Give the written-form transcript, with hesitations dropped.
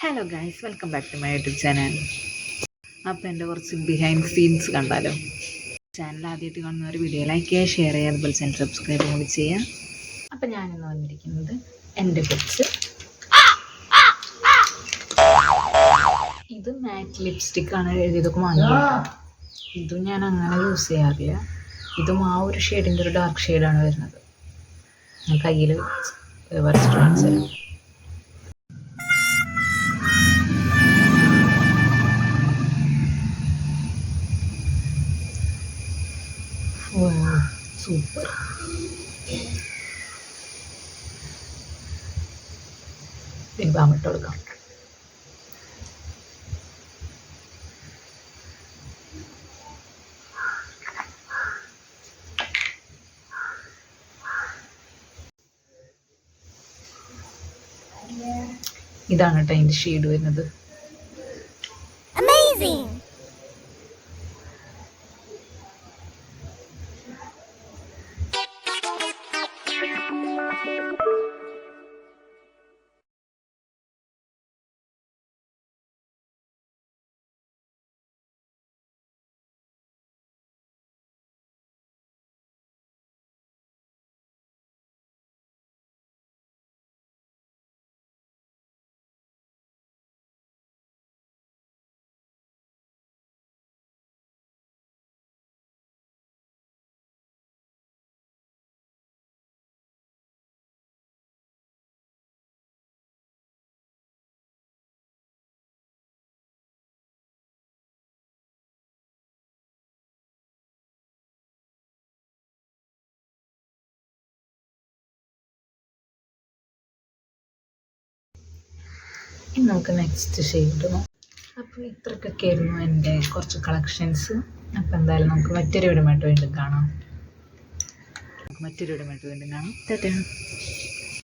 Hello guys, welcome back to my YouTube channel. അപ്പോൾ എൻ്റെ കുറച്ച് ബിഹൈൻഡ് സീൻസ് കണ്ടാലോ? ചാനൽ ആദ്യമായിട്ട് കാണുന്ന ഒരു വീഡിയോ ലൈക്ക് ചെയ്യുക, ഷെയർ ചെയ്യുക, അതുപോലെ ചാനൽ സബ്സ്ക്രൈബ് കൂടി ചെയ്യുക. അപ്പം ഞാനിന്ന് വന്നിരിക്കുന്നത് എൻ്റെ കൊച്ച്. ഇത് മാറ്റ് ലിപ്സ്റ്റിക്കാണ്, എഴുതിയതൊക്കെ വാങ്ങിയിട്ടുണ്ട്. ഇതും ഞാൻ അങ്ങനെ യൂസ് ചെയ്യാറില്ല. ഇതും ആ ഒരു ഷെയ്ഡിൻ്റെ ഒരു ഡാർക്ക് ഷെയ്ഡാണ് വരുന്നത്. ഞാൻ കയ്യിൽ വരച്ചിട്ട് കാണിച്ചു തരാം. സൂപ്പർ. ബാമിട്ട് കൊടുക്കാം. ഇതാണ് കേട്ടോ അതിൻ്റെ ഷെയ്ഡ് വരുന്നത്. ഇനി നമുക്ക് നെക്സ്റ്റ് ഷെയ്ഡ് നോക്കാം. അപ്പോൾ ഇത്രക്കൊക്കെ ആയിരുന്നു എൻ്റെ കുറച്ച് കളക്ഷൻസ്. അപ്പോൾ എന്തായാലും നമുക്ക് മറ്റൊരു വീഡിയോ വീണ്ടും കാണാം. ടാറ്റാ.